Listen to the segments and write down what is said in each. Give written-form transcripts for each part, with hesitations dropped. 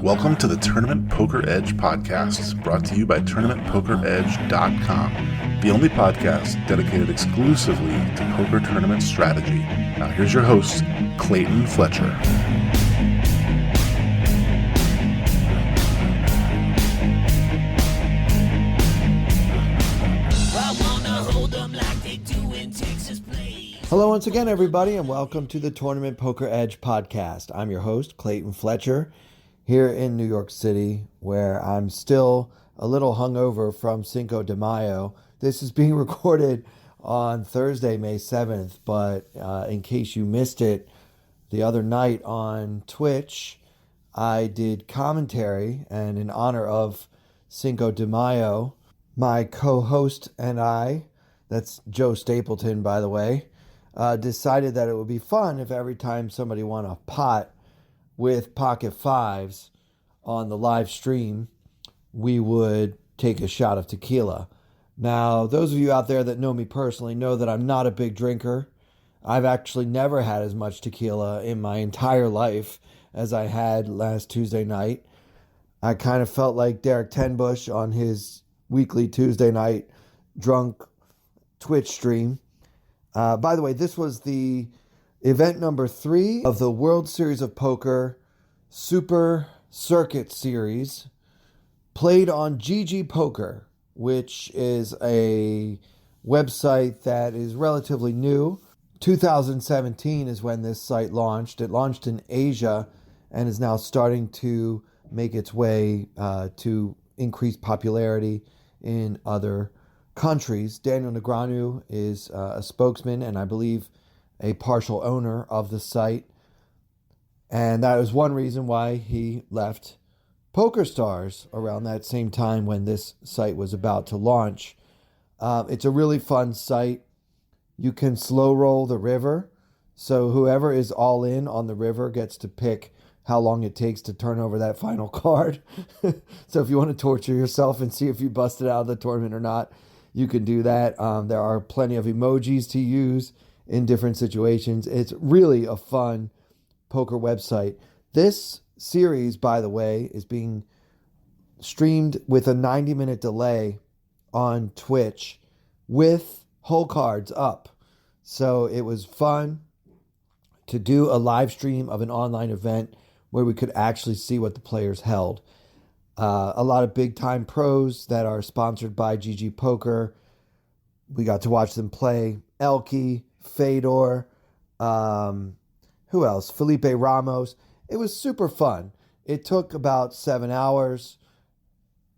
Welcome to the Tournament Poker Edge podcast, brought to you by TournamentPokerEdge.com, the only podcast dedicated exclusively to poker tournament strategy. Now here's your host, Clayton Fletcher. Hello once again, everybody, and welcome to the Tournament Poker Edge podcast. I'm your host, Clayton Fletcher, here in New York City, where I'm still a little hungover from Cinco de Mayo. This is being recorded on Thursday, May 7th, but in case you missed it, the other night on Twitch, I did commentary, and in honor of Cinco de Mayo, my co-host and I, that's Joe Stapleton, by the way, decided that it would be fun if every time somebody won a pot with pocket fives on the live stream, we would take a shot of tequila. Now, those of you out there that know me personally know that I'm not a big drinker. I've actually never had as much tequila in my entire life as I had last Tuesday night. I kind of felt like Derek Tenbush on his weekly Tuesday night drunk Twitch stream. By the way, this was the event number 3 of the World Series of Poker Super Circuit Series, played on GG Poker, which is a website that is relatively new. 2017 is when this site launched. It launched in Asia and is now starting to make its way to increased popularity in other countries. Daniel Negreanu is a spokesman and I believe a partial owner of the site. And that was one reason why he left PokerStars around that same time when this site was about to launch. It's a really fun site. You can slow roll the river. So whoever is all in on the river gets to pick how long it takes to turn over that final card. So if you want to torture yourself and see if you busted out of the tournament or not, you can do that. There are plenty of emojis to use in different situations. It's really a fun poker website. This series, by the way, is being streamed with a 90-minute delay on Twitch with whole cards up. So it was fun to do a live stream of an online event where we could actually see what the players held. A lot of big-time pros that are sponsored by GG Poker. We got to watch them play. Elke, Fedor, who else? Felipe Ramos. It was super fun. It took about 7 hours.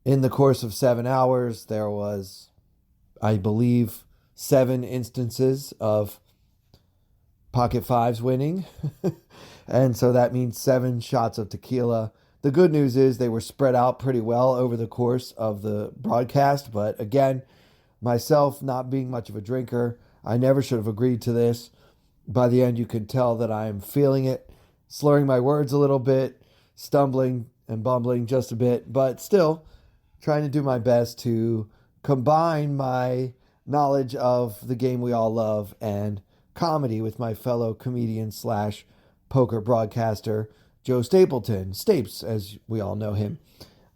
In the course of 7 hours, there was, I believe, 7 instances of pocket fives winning. And so that means 7 shots of tequila. The good news is they were spread out pretty well over the course of the broadcast. But again, myself not being much of a drinker, I never should have agreed to this. By the end, you can tell that I'm feeling it, slurring my words a little bit, stumbling and bumbling just a bit, but still trying to do my best to combine my knowledge of the game we all love and comedy with my fellow comedian slash poker broadcaster, Joe Stapleton, Stapes, as we all know him.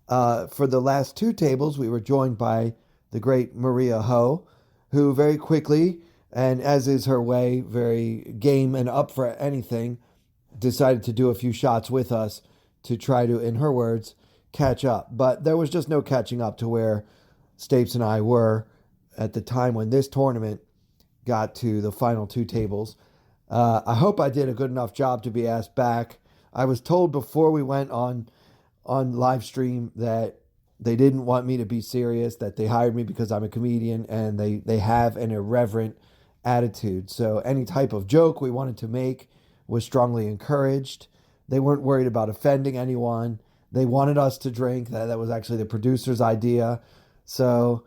For the last 2 tables, we were joined by the great Maria Ho, who very quickly, and as is her way, very game and up for anything, decided to do a few shots with us to try to, in her words, catch up. But there was just no catching up to where Stapes and I were at the time when this tournament got to the final 2 tables. I hope I did a good enough job to be asked back. I was told before we went on live stream that they didn't want me to be serious, that they hired me because I'm a comedian and they have an irreverent attitude. So any type of joke we wanted to make was strongly encouraged. They weren't worried about offending anyone. They wanted us to drink. That was actually the producer's idea. So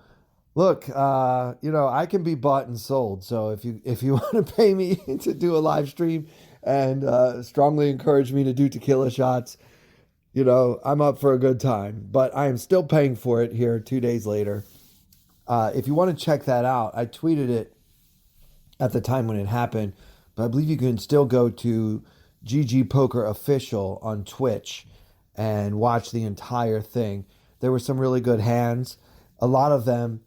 look, I can be bought and sold. So if you want to pay me to do a live stream and strongly encourage me to do tequila shots, I'm up for a good time. But I am still paying for it here 2 days later. If you want to check that out, I tweeted it at the time when it happened, but I believe you can still go to GG Poker Official on Twitch and watch the entire thing. There were some really good hands. A lot of them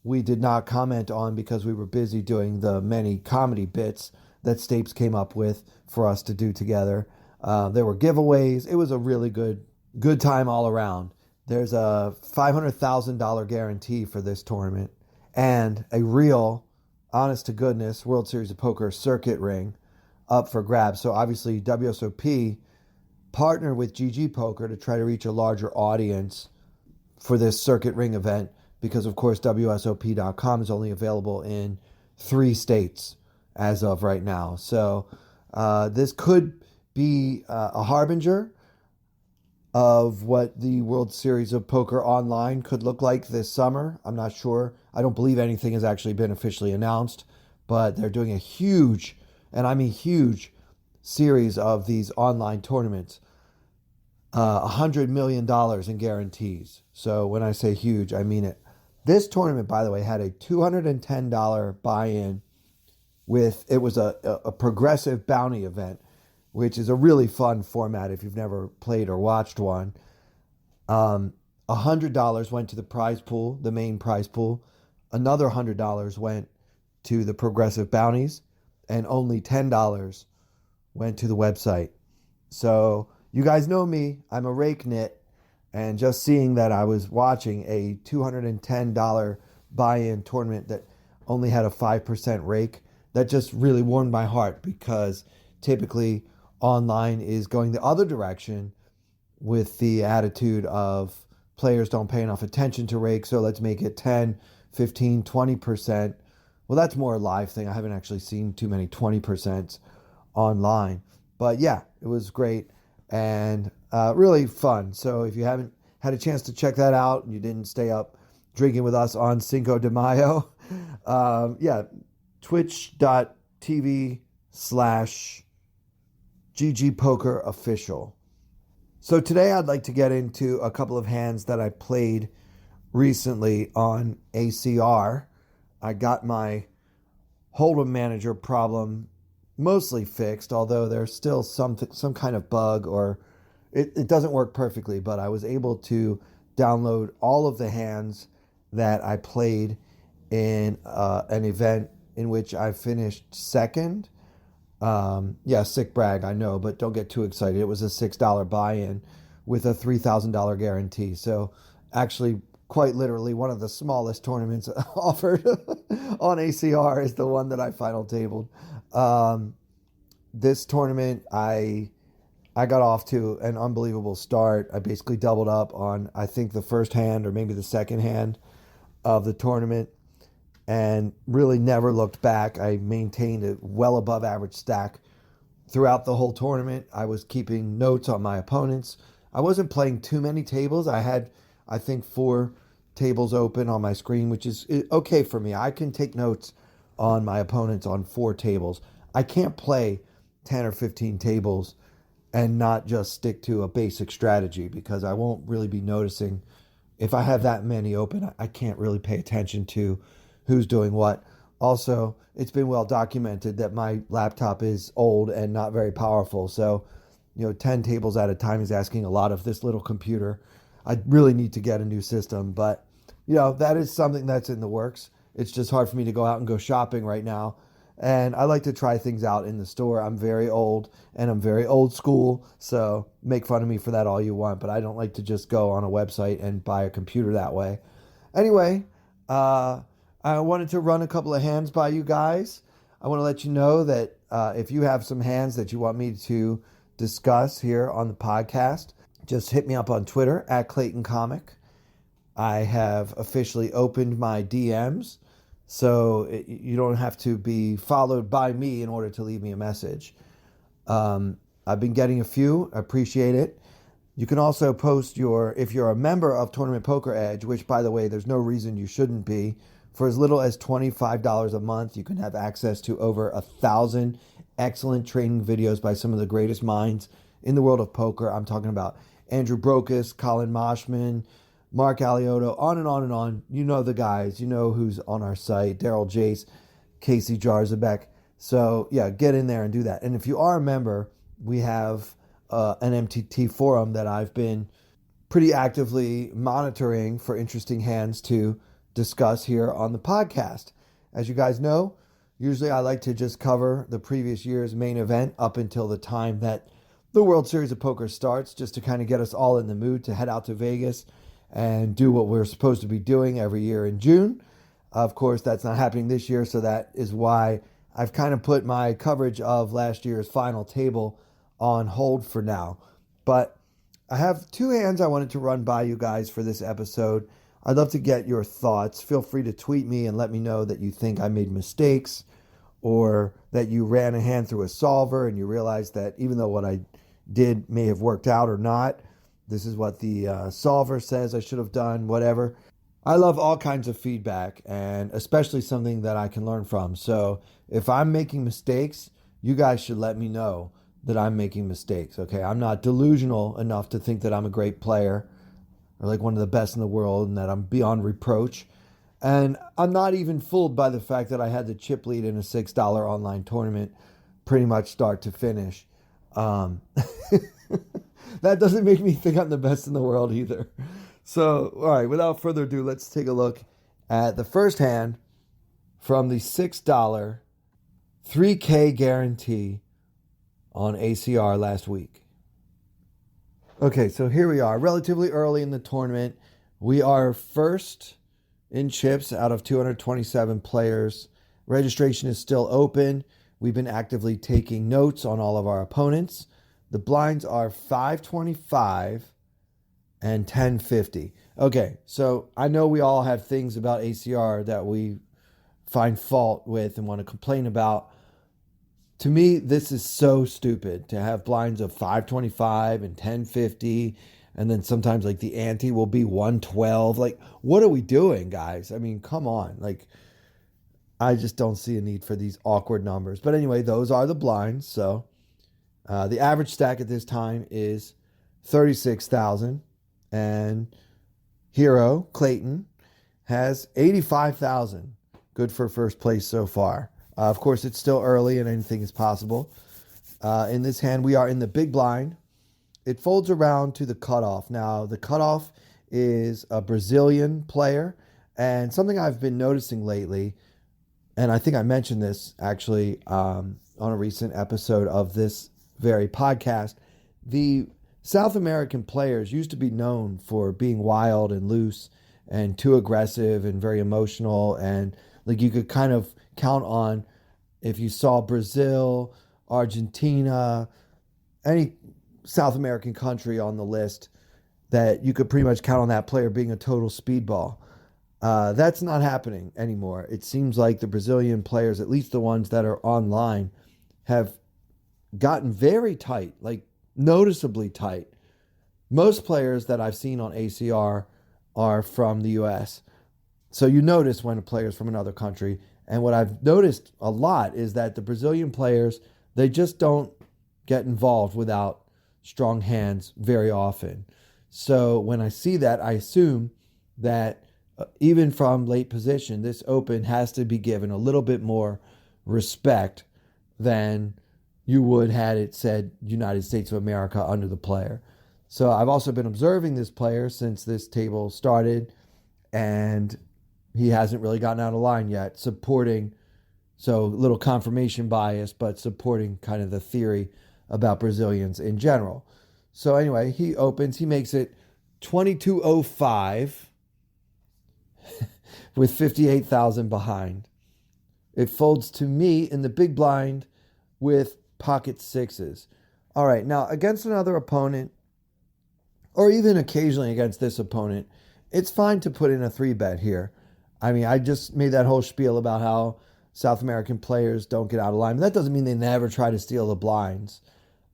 we did not comment on because we were busy doing the many comedy bits that Stapes came up with for us to do together. There were giveaways. It was a really good time all around. There's a $500,000 guarantee for this tournament and a real, honest to goodness, World Series of Poker circuit ring up for grabs. So obviously WSOP partnered with GG Poker to try to reach a larger audience for this circuit ring event because, of course, WSOP.com is only available in 3 states as of right now. So this could be a harbinger of what the World Series of Poker Online could look like this summer. I'm not sure. I don't believe anything has actually been officially announced, but they're doing a huge, and I mean huge, series of these online tournaments. $100 million in guarantees. So when I say huge, I mean it. This tournament, by the way, had a $210 buy-in it was a progressive bounty event, which is a really fun format if you've never played or watched one. $100 went to the prize pool, the main prize pool. Another $100 went to the progressive bounties, and only $10 went to the website. So you guys know me, I'm a rake nit, and just seeing that I was watching a $210 buy-in tournament that only had a 5% rake, that just really warmed my heart because typically online is going the other direction with the attitude of players don't pay enough attention to rake, so let's make it 10, 15, 20%. Well, that's more a live thing. I haven't actually seen too many 20% online. But yeah, it was great and really fun. So if you haven't had a chance to check that out and you didn't stay up drinking with us on Cinco de Mayo, twitch.tv/GG Poker Official. So today I'd like to get into a couple of hands that I played recently on ACR. I got my Hold'em manager problem mostly fixed, although there's still some kind of bug or it doesn't work perfectly, but I was able to download all of the hands that I played in an event in which I finished second. Sick brag, I know, but don't get too excited. It was a $6 buy-in with a $3,000 guarantee. So actually, quite literally, one of the smallest tournaments offered on ACR is the one that I final tabled. This tournament, I got off to an unbelievable start. I basically doubled up on, I think, the first hand or maybe the second hand of the tournament and really never looked back. I maintained a well above average stack throughout the whole tournament. I was keeping notes on my opponents. I wasn't playing too many tables. I had, I think, 4 tables open on my screen, which is okay for me. I can take notes on my opponents on 4 tables. I can't play 10 or 15 tables and not just stick to a basic strategy because I won't really be noticing. If I have that many open, I can't really pay attention to who's doing what. Also, it's been well documented that my laptop is old and not very powerful. So, 10 tables at a time is asking a lot of this little computer. I really need to get a new system, but, that is something that's in the works. It's just hard for me to go out and go shopping right now. And I like to try things out in the store. I'm very old and I'm very old school. So make fun of me for that all you want, but I don't like to just go on a website and buy a computer that way. Anyway, I wanted to run a couple of hands by you guys. I want to let you know that if you have some hands that you want me to discuss here on the podcast, just hit me up on Twitter at Clayton Comic. I have officially opened my DMs, so you don't have to be followed by me in order to leave me a message. I've been getting a few. I appreciate it. You can also post if you're a member of Tournament Poker Edge, which, by the way, there's no reason you shouldn't be. For as little as $25 a month, you can have access to over 1,000 excellent training videos by some of the greatest minds in the world of poker. I'm talking about Andrew Brokus, Colin Moshman, Mark Alioto, on and on and on. You know the guys. You know who's on our site. Daryl Jace, Casey Jarzabek. So yeah, get in there and do that. And if you are a member, we have an MTT forum that I've been pretty actively monitoring for interesting hands to discuss here on the podcast. As you guys know, usually I like to just cover the previous year's main event up until the time that the World Series of Poker starts, just to kind of get us all in the mood to head out to Vegas and do what we're supposed to be doing every year in June. Of course, that's not happening this year, so that is why I've kind of put my coverage of last year's final table on hold for now. But I have two hands I wanted to run by you guys for this episode. I'd love to get your thoughts. Feel free to tweet me and let me know that you think I made mistakes, or that you ran a hand through a solver and you realized that even though what I did may have worked out or not, this is what the solver says I should have done, whatever. I love all kinds of feedback, and especially something that I can learn from. So if I'm making mistakes, you guys should let me know that I'm making mistakes, okay? I'm not delusional enough to think that I'm a great player or like one of the best in the world and that I'm beyond reproach. And I'm not even fooled by the fact that I had the chip lead in a $6 online tournament pretty much start to finish. That doesn't make me think I'm the best in the world either. So, all right, without further ado, let's take a look at the first hand from the $6 3K guarantee on ACR last week. Okay, so here we are, relatively early in the tournament. We are first in chips out of 227 players. Registration is still open. We've been actively taking notes on all of our opponents. The blinds are 525 and 1050. Okay, so I know we all have things about ACR that we find fault with and want to complain about. To me, this is so stupid to have blinds of 525 and 1050, and then sometimes like the ante will be 112. Like, what are we doing, guys? I mean, come on. Like, I just don't see a need for these awkward numbers. But anyway, those are the blinds. So the average stack at this time is 36,000, and Hero Clayton has 85,000. Good for first place so far. Of course, it's still early and anything is possible. In this hand, we are in the big blind. It folds around to the cutoff. Now, the cutoff is a Brazilian player. And something I've been noticing lately, and I think I mentioned this actually on a recent episode of this very podcast, the South American players used to be known for being wild and loose and too aggressive and very emotional. And like you could kind of count on, if you saw Brazil, Argentina, any South American country on the list, that you could pretty much count on that player being a total speedball. That's not happening anymore. It seems like the Brazilian players, at least the ones that are online, have gotten very tight, like noticeably tight. Most players that I've seen on ACR are from the US. So you notice when a player is from another country. And what I've noticed a lot is that the Brazilian players, they just don't get involved without strong hands very often. So when I see that, I assume that even from late position, this open has to be given a little bit more respect than you would had it said United States of America under the player. So I've also been observing this player since this table started, and he hasn't really gotten out of line yet, supporting, so little confirmation bias, but supporting kind of the theory about Brazilians in general. So anyway, he opens, he makes it 2205 with 58,000 behind. It folds to me in the big blind with pocket sixes. All right, now against another opponent, or even occasionally against this opponent, it's fine to put in a 3-bet here. I mean, I just made that whole spiel about how South American players don't get out of line. That doesn't mean they never try to steal the blinds.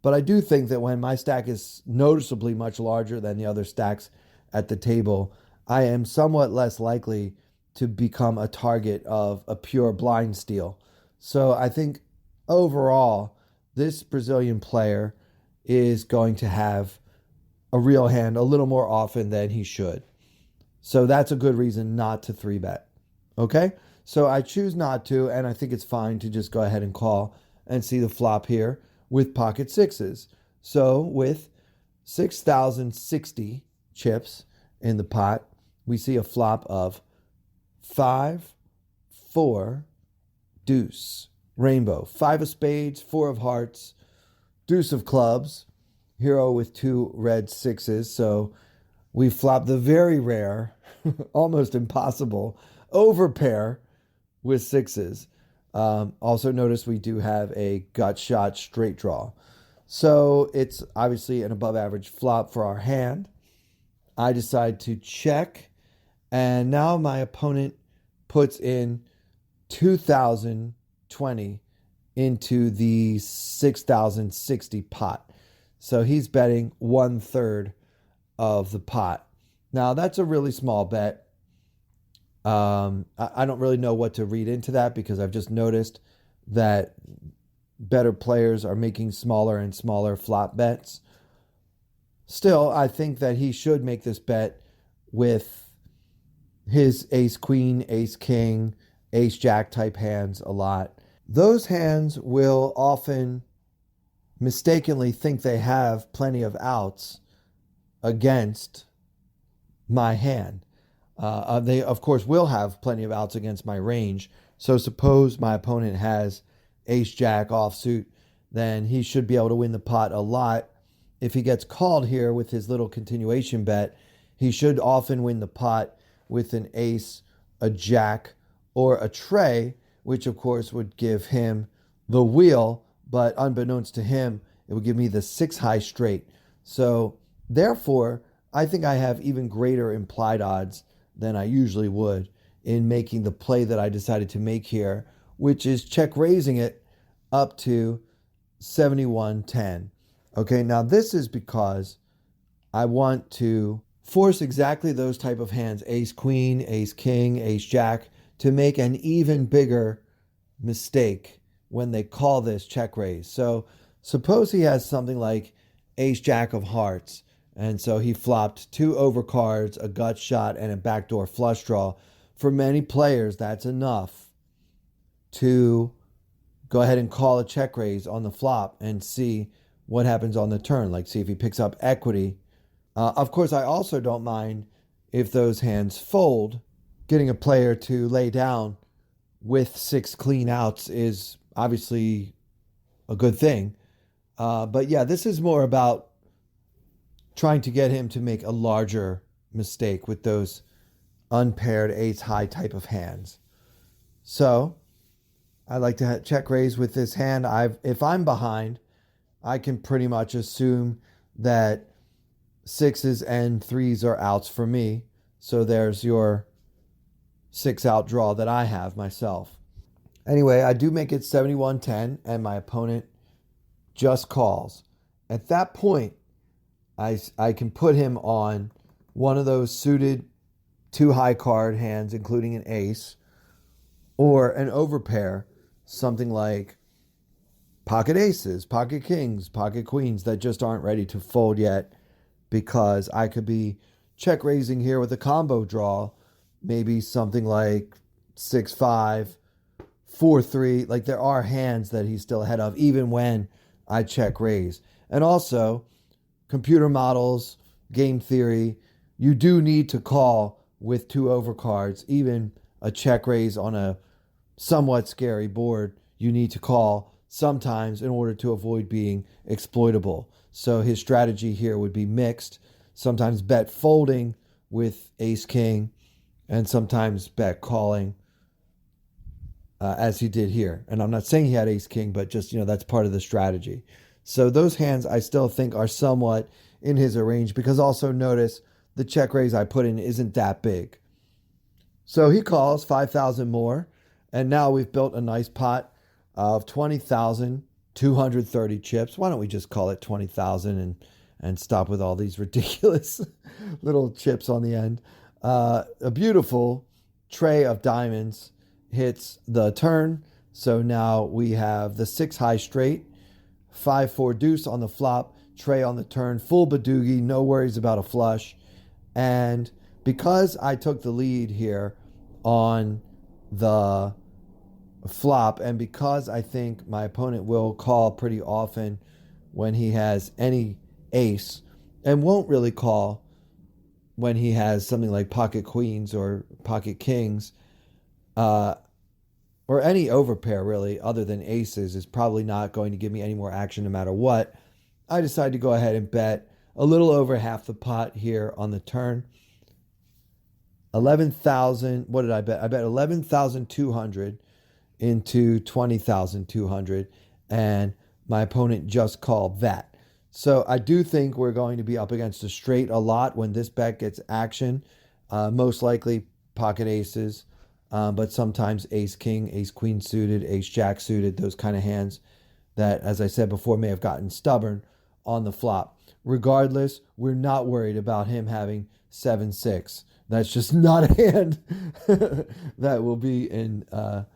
But I do think that when my stack is noticeably much larger than the other stacks at the table, I am somewhat less likely to become a target of a pure blind steal. So I think overall, this Brazilian player is going to have a real hand a little more often than he should. So that's a good reason not to 3-bet. Okay? So I choose not to, and I think it's fine to just go ahead and call and see the flop here with pocket sixes. So with 6,060 chips in the pot, we see a flop of 5, 4, deuce, rainbow, 5 of spades, 4 of hearts, deuce of clubs, hero with 2 red sixes. So we flop the very rare, almost impossible, overpair with sixes. Also notice we do have a gut shot straight draw. So it's obviously an above average flop for our hand. I decide to check, and now my opponent puts in 2,020 into the 6,060 pot. So he's betting 1/3 of the pot. Now that's a really small bet. I don't really know what to read into that because I've just noticed that better players are making smaller and smaller flop bets. Still, I think that he should make this bet with his ace queen, ace king, ace jack type hands a lot. Those hands will often mistakenly think they have plenty of outs against my hand. They, of course, will have plenty of outs against my range. So suppose my opponent has ace jack offsuit, then he should be able to win the pot a lot. If he gets called here with his little continuation bet, he should often win the pot with an ace, a jack, or a tray, which of course would give him the wheel, but unbeknownst to him, it would give me the 6 high straight. So therefore, I think I have even greater implied odds than I usually would in making the play that I decided to make here, which is check raising it up to 71-10. Okay, now this is because I want to force exactly those type of hands, ace queen, ace king, ace jack, to make an even bigger mistake when they call this check raise. So suppose he has something like ace jack of hearts, and so he flopped 2 overcards, a gut shot, and a backdoor flush draw. For many players, that's enough to go ahead and call a check raise on the flop and see what happens on the turn, like see if he picks up equity. Of course, I also don't mind if those hands fold. Getting a player to lay down with 6 clean outs is obviously a good thing. But yeah, this is more about trying to get him to make a larger mistake with those unpaired ace high type of hands. So I like to check raise with this hand. If I'm behind, I can pretty much assume that 6s and 3s are outs for me. So there's your 6 out draw that I have myself. Anyway, I do make it 71-10, and my opponent just calls. At that point, I can put him on one of those suited 2 high card hands, including an ace, or an overpair, something like pocket aces, pocket kings, pocket queens that just aren't ready to fold yet, because I could be check raising here with a combo draw, maybe something like 6-5, 4-3. Like there are hands that he's still ahead of, even when I check raise. And also, computer models, game theory, you do need to call with 2 overcards. Even a check raise on a somewhat scary board, you need to call sometimes in order to avoid being exploitable. So his strategy here would be mixed. Sometimes bet folding with ace king, and sometimes bet calling, as he did here. And I'm not saying he had ace king, but just, that's part of the strategy. So those hands I still think are somewhat in his range, because also notice the check raise I put in isn't that big. So he calls 5,000 more, and now we've built a nice pot of 20,230 chips. Why don't we just call it 20,000 and stop with all these ridiculous little chips on the end. A beautiful tray of diamonds hits the turn. So now we have the 6 high straight, 5-4 deuce on the flop, tray on the turn, full badoogie, no worries about a flush. And because I took the lead here on the flop, and because I think my opponent will call pretty often when he has any ace, and won't really call when he has something like pocket queens or pocket kings, uh, or any overpair really, other than aces, is probably not going to give me any more action no matter what. I decided to go ahead and bet a little over half the pot here on the turn. 11,000. What did I bet? I bet 11,200 into 20,200, and my opponent just called that. So I do think we're going to be up against a straight a lot when this bet gets action. Most likely pocket aces, but sometimes ace king, ace queen suited, ace jack suited, those kind of hands that, as I said before, may have gotten stubborn on the flop. Regardless, we're not worried about him having 7-6. That's just not a hand that will be in a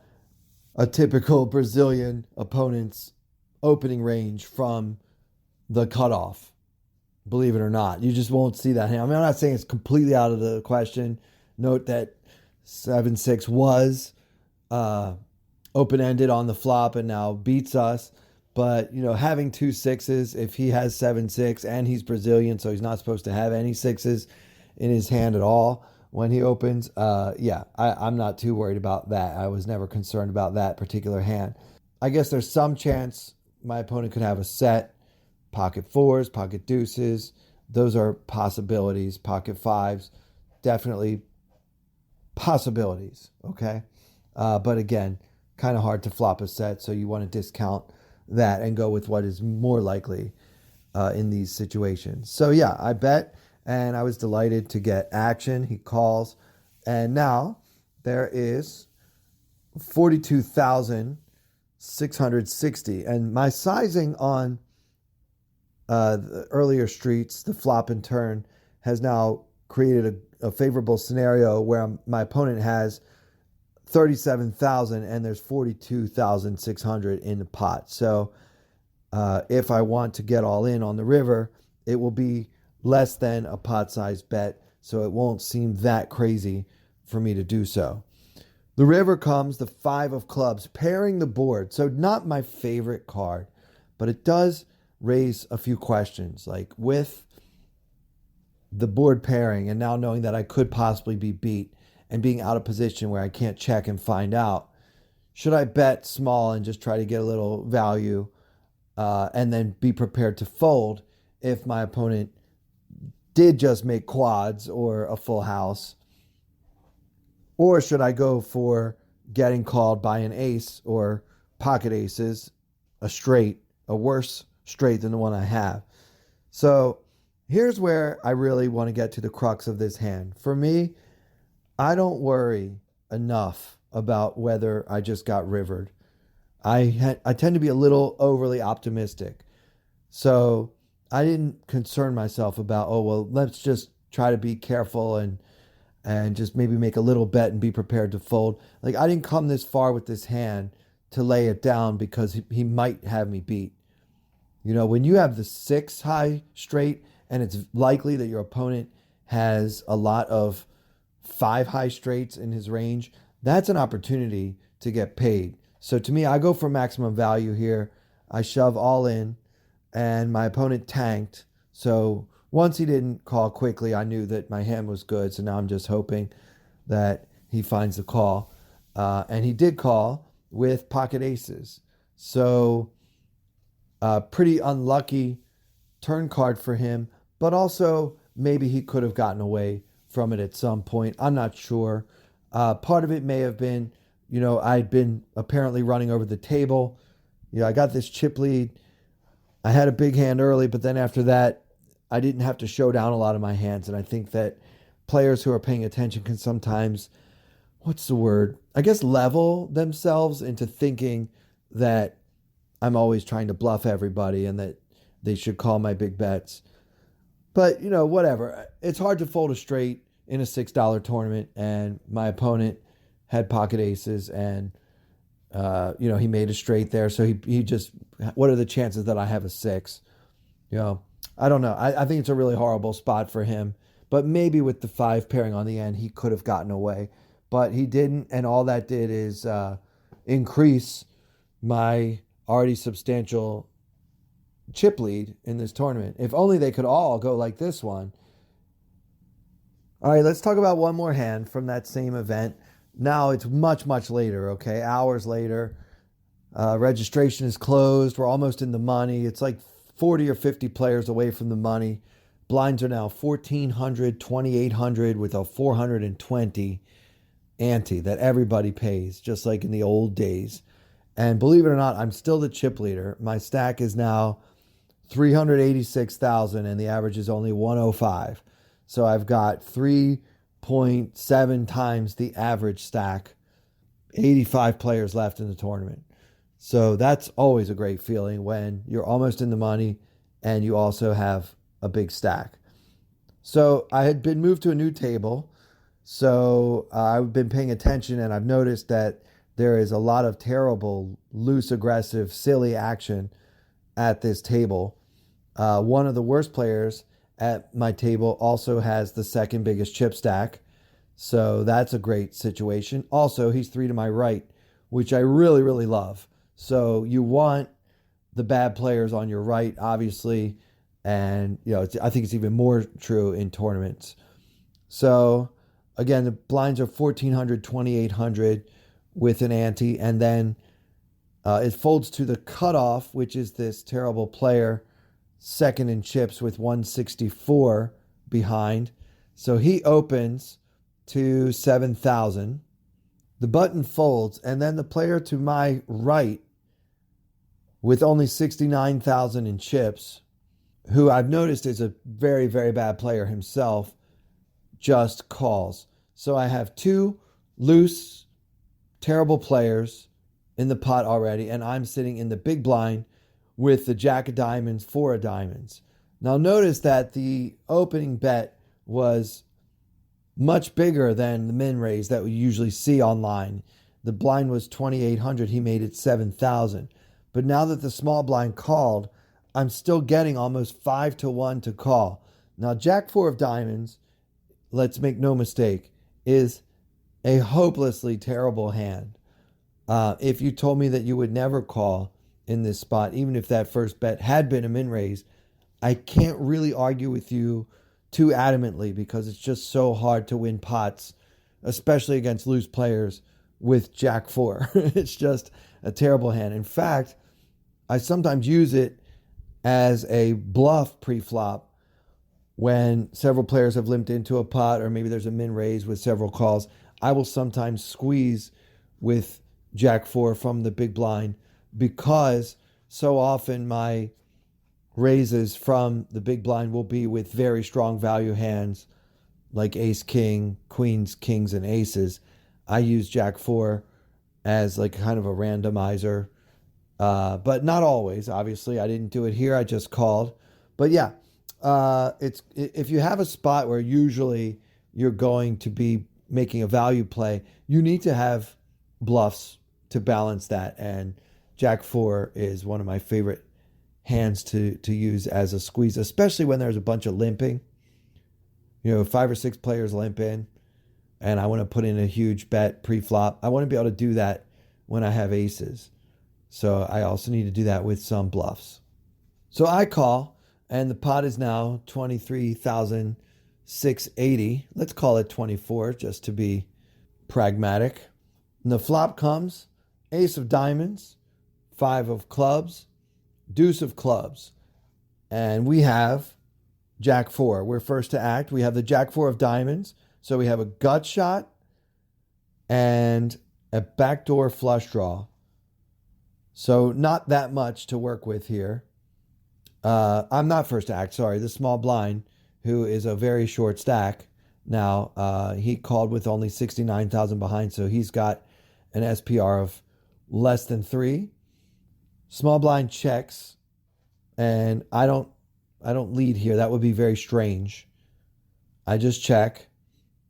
typical Brazilian opponent's opening range from the cutoff. Believe it or not, you just won't see that hand. I mean, I'm not saying it's completely out of the question. Note that 7-6 was open-ended on the flop and now beats us. But, having 2 6s, if he has 7-6 and he's Brazilian, so he's not supposed to have any 6s in his hand at all when he opens, I'm not too worried about that. I was never concerned about that particular hand. I guess there's some chance my opponent could have a set, pocket fours, pocket deuces. Those are possibilities. Pocket fives, definitely possibilities, okay? But again, kind of hard to flop a set, so you want to discount that and go with what is more likely in these situations. So yeah, I bet, and I was delighted to get action. He calls, and now there is 42,660, and my sizing on the earlier streets, the flop and turn, has now created a favorable scenario where my opponent has 37,000 and there's 42,600 in the pot. So if I want to get all in on the river, it will be less than a pot size bet, so it won't seem that crazy for me to do so. The river comes the 5 of clubs, pairing the board. So not my favorite card, but it does raise a few questions, like with the board pairing and now knowing that I could possibly be beat and being out of position where I can't check and find out. Should I bet small and just try to get a little value and then be prepared to fold if my opponent did just make quads or a full house? Or should I go for getting called by an ace or pocket aces, a straight, a worse straight than the one I have? So here's where I really want to get to the crux of this hand. For me, I don't worry enough about whether I just got rivered. I tend to be a little overly optimistic. So I didn't concern myself about, let's just try to be careful and just maybe make a little bet and be prepared to fold. Like, I didn't come this far with this hand to lay it down because he might have me beat. When you have the 6 high straight and it's likely that your opponent has a lot of 5 high straights in his range, that's an opportunity to get paid. So to me, I go for maximum value here. I shove all in, and my opponent tanked. So once he didn't call quickly, I knew that my hand was good. So now I'm just hoping that he finds the call. And he did call with pocket aces. So pretty unlucky turn card for him, but also maybe he could have gotten away from it at some point. I'm not sure. Part of it may have been, I'd been apparently running over the table. I got this chip lead. I had a big hand early, but then after that, I didn't have to show down a lot of my hands. And I think that players who are paying attention can sometimes, level themselves into thinking that I'm always trying to bluff everybody and that they should call my big bets. But, whatever. It's hard to fold a straight in a $6 tournament, and my opponent had pocket aces, and, he made a straight there. So he just, what are the chances that I have a 6? I don't know. I think it's a really horrible spot for him, but maybe with the 5 pairing on the end, he could have gotten away. but he didn't, and all that did is increase my already substantial chip lead in this tournament. If only they could all go like this one. All right, let's talk about one more hand from that same event. Now it's much, much later, okay? Hours later. Registration is closed. We're almost in the money. It's like 40 or 50 players away from the money. Blinds are now 1,400, 2,800 with a 420 ante that everybody pays, just like in the old days. And believe it or not, I'm still the chip leader. My stack is now 386,000 and the average is only 105. So I've got 3.7 times the average stack. 85 players left in the tournament. So that's always a great feeling when you're almost in the money and you also have a big stack. So I had been moved to a new table. So I've been paying attention and I've noticed that there is a lot of terrible, loose, aggressive, silly action at this table. One of the worst players at my table also has the second biggest chip stack. So that's a great situation. Also, he's 3 to my right, which I really, really love. So you want the bad players on your right, obviously. And, I think it's even more true in tournaments. So, again, the blinds are 1,400, 2,800 with an ante. And then it folds to the cutoff, which is this terrible player, second in chips with 164 behind. So he opens to 7,000. The button folds, and then the player to my right with only 69,000 in chips, who I've noticed is a very, very bad player himself, just calls. So I have 2 loose, terrible players in the pot already, and I'm sitting in the big blind with the jack of diamonds, 4 of diamonds. Now notice that the opening bet was much bigger than the min raise that we usually see online. The blind was 2,800. He made it 7,000. But now that the small blind called, I'm still getting almost 5 to 1 to call. Now, Jack 4 of diamonds, let's make no mistake, is a hopelessly terrible hand. If you told me that you would never call in this spot, even if that first bet had been a min raise, I can't really argue with you too adamantly because it's just so hard to win pots, especially against loose players with Jack 4. It's just a terrible hand. In fact, I sometimes use it as a bluff pre-flop when several players have limped into a pot or maybe there's a min raise with several calls. I will sometimes squeeze with Jack 4 from the big blind because so often my raises from the big blind will be with very strong value hands like ace, king, queens, kings, and aces. I use Jack 4 as like kind of a randomizer, but not always. Obviously, I didn't do it here. I just called. But yeah, it's if you have a spot where usually you're going to be making a value play, you need to have bluffs to balance that. And Jack 4 is one of my favorite hands to use as a squeeze, especially when there's a bunch of limping. 5 or 6 players limp in, and I want to put in a huge bet pre-flop. I want to be able to do that when I have aces. So I also need to do that with some bluffs. So I call, and the pot is now 23,680. Let's call it 24 just to be pragmatic. And the flop comes, ace of diamonds, 5 of clubs, deuce of clubs. And we have Jack 4. We're first to act. We have the Jack 4 of diamonds. So we have a gut shot and a backdoor flush draw. So not that much to work with here. I'm not first to act, sorry. The small blind, who is a very short stack now, he called with only 69,000 behind, so he's got an SPR of less than 3. Small blind checks, and I don't lead here. That would be very strange. I just check,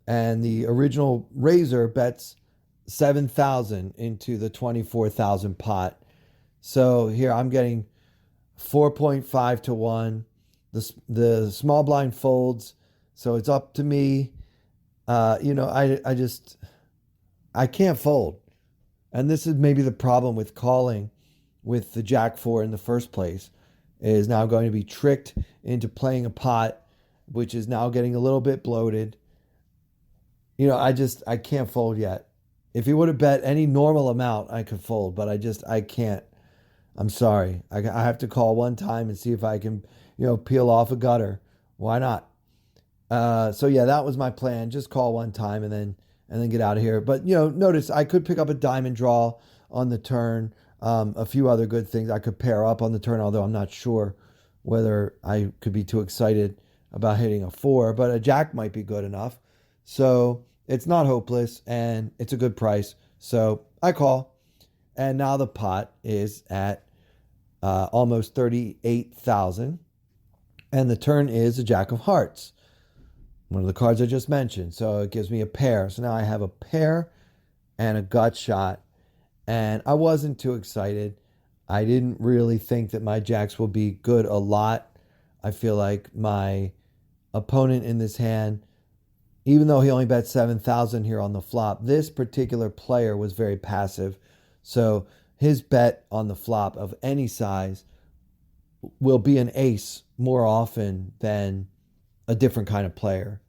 and the original raiser bets 7,000 into the 24,000 pot. So here I'm getting 4.5 to 1. The small blind folds, so it's up to me. I just I can't fold. And this is maybe the problem with calling with the Jack 4 in the first place, is now going to be tricked into playing a pot, which is now getting a little bit bloated. I can't fold yet. If he would have bet any normal amount, I could fold, but I can't. I'm sorry. I have to call one time and see if I can, peel off a gutter. Why not? So yeah, that was my plan. Just call one time and then get out of here. But notice I could pick up a diamond draw on the turn. A few other good things I could pair up on the turn, although I'm not sure whether I could be too excited about hitting a 4, but a jack might be good enough. So it's not hopeless and it's a good price. So I call, and now the pot is at almost 38,000, and the turn is a jack of hearts, one of the cards I just mentioned. So it gives me a pair. So now I have a pair and a gut shot, and I wasn't too excited. I didn't really think that my jacks will be good a lot. I feel like my opponent in this hand, even though he only bet 7,000 here on the flop, this particular player was very passive. So his bet on the flop of any size will be an ace more often than a different kind of player.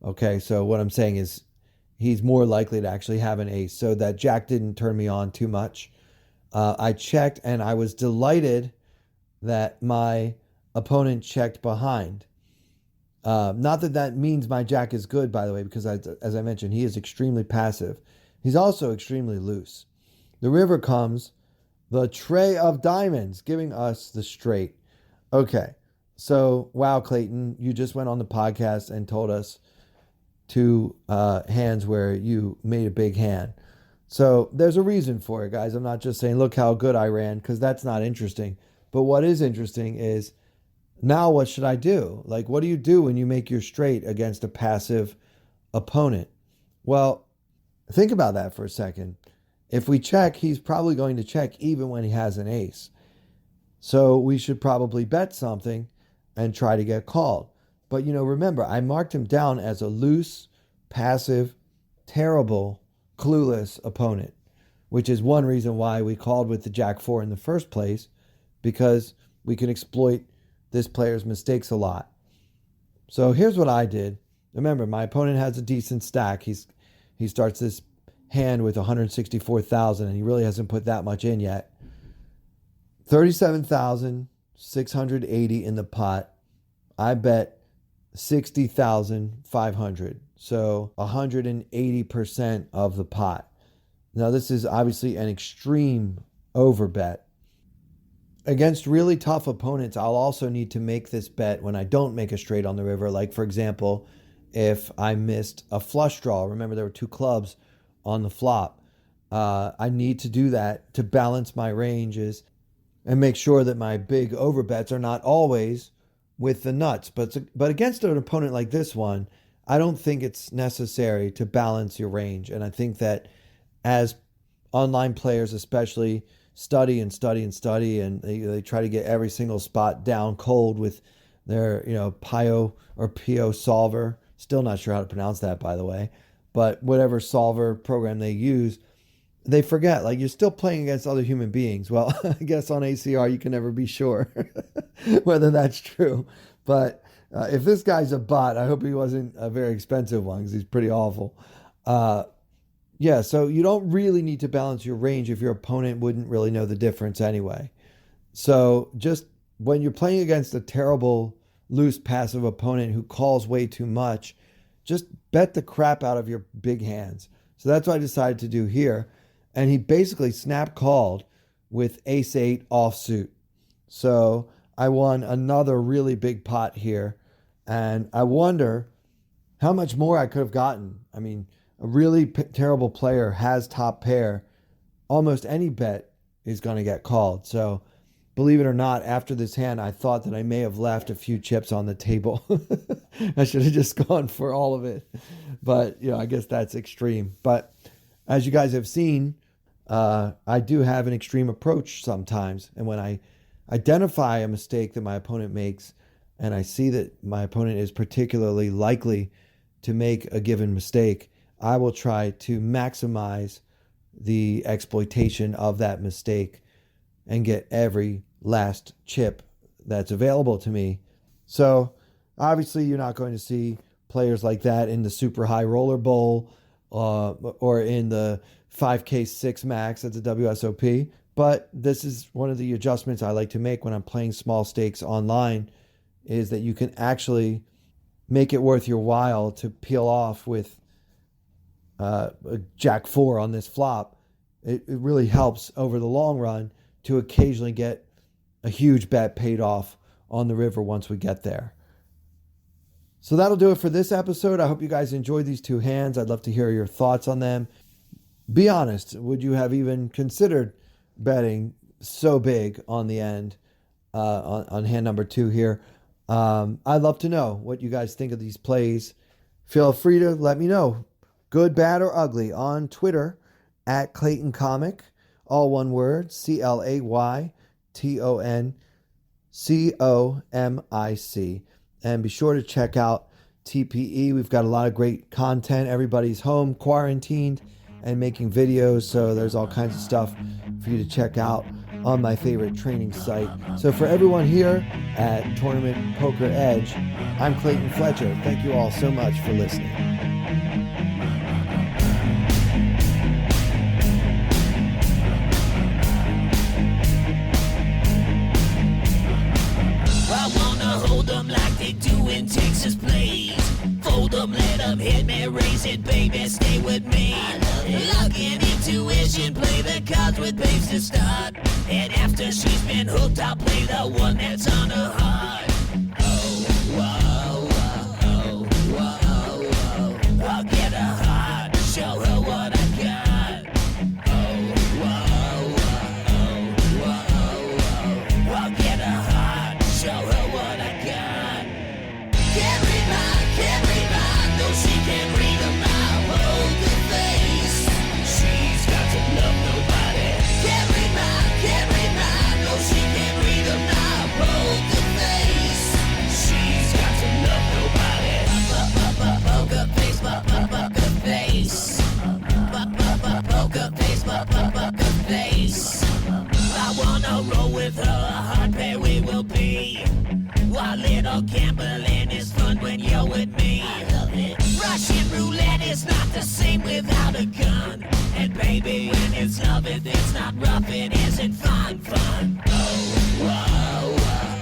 Okay, so what I'm saying is he's more likely to actually have an ace. So that jack didn't turn me on too much. I checked, and I was delighted that my opponent checked behind. Not that means my jack is good, by the way, because as I mentioned, he is extremely passive. He's also extremely loose. The river comes, the tray of diamonds, giving us the straight. Okay, so wow, Clayton, you just went on the podcast and told us two hands where you made a big hand. So there's a reason for it, guys. I'm not just saying, look how good I ran, because that's not interesting. But what is interesting is, now what should I do? Like, what do you do when you make your straight against a passive opponent? Well, think about that for a second. If we check, he's probably going to check even when he has an ace. So we should probably bet something and try to get called. But, remember, I marked him down as a loose, passive, terrible, clueless opponent, which is one reason why we called with the Jack 4 in the first place, because we can exploit this player's mistakes a lot. So here's what I did. Remember, my opponent has a decent stack. He starts this hand with 164,000, and he really hasn't put that much in yet. 37,680 in the pot. I bet 60,500. So 180% of the pot. Now, this is obviously an extreme overbet. Against really tough opponents, I'll also need to make this bet when I don't make a straight on the river. Like, for example, if I missed a flush draw. Remember, there were 2 clubs on the flop. I need to do that to balance my ranges and make sure that my big overbets are not always with the nuts. But against an opponent like this one, I don't think it's necessary to balance your range. And I think that as online players especially study, and they try to get every single spot down cold with their, PIO or PO solver. Still not sure how to pronounce that, by the way. But whatever solver program they use, they forget, like, you're still playing against other human beings. Well, I guess on ACR you can never be sure whether that's true. But if this guy's a bot, I hope he wasn't a very expensive one, because he's pretty awful. Yeah, so you don't really need to balance your range if your opponent wouldn't really know the difference anyway. So just when you're playing against a terrible, loose, passive opponent who calls way too much, just bet the crap out of your big hands. So that's what I decided to do here. And he basically snap called with ace-8 offsuit. So I won another really big pot here. And I wonder how much more I could have gotten. I mean, a really terrible player has top pair. Almost any bet is going to get called. So believe it or not, after this hand, I thought that I may have left a few chips on the table. I should have just gone for all of it. But, I guess that's extreme. But as you guys have seen, I do have an extreme approach sometimes. And when I identify a mistake that my opponent makes, and I see that my opponent is particularly likely to make a given mistake, I will try to maximize the exploitation of that mistake and get every last chip that's available to me. So obviously you're not going to see players like that in the Super High Roller Bowl or in the 5K 6 Max at the WSOP. But this is one of the adjustments I like to make when I'm playing small stakes online, is that you can actually make it worth your while to peel off with a Jack 4 on this flop. It really helps over the long run to occasionally get a huge bet paid off on the river once we get there. So that'll do it for this episode. I hope you guys enjoyed these two hands. I'd love to hear your thoughts on them. Be honest, would you have even considered betting so big on the end on hand number 2 here? I'd love to know what you guys think of these plays. Feel free to let me know, good, bad, or ugly, on Twitter at Clayton Comic, all one word, ClaytonComic. And be sure to check out TPE. We've got a lot of great content. Everybody's home, quarantined, and making videos, so there's all kinds of stuff for you to check out on my favorite training site. So for everyone here at Tournament Poker Edge, I'm Clayton Fletcher. Thank you all so much for listening. Like they do in Texas plays. Fold them, let them hit me, raise it, baby, stay with me. Luck and intuition, play the cards with babes to start. And after she's been hooked, I'll play the one that's on her heart. Oh, whoa, whoa, whoa, whoa. I'll get her heart, show her what I got. Oh, whoa, whoa, whoa, whoa. I'll get her heart, show her what I got. Can't read mine, no she can't read a mile. Poker face, she's got to love nobody. Can't read mine, no she can't read a mile. Poker face, she's got to love nobody. Poker face, poker face. Poker face, poker face. I wanna roll with her, a hard pair we will be. While little gambling is fun when you're with me. I love it. Russian roulette is not the same without a gun. And baby, when it's love, it's not rough, it isn't fun. Oh, whoa, whoa.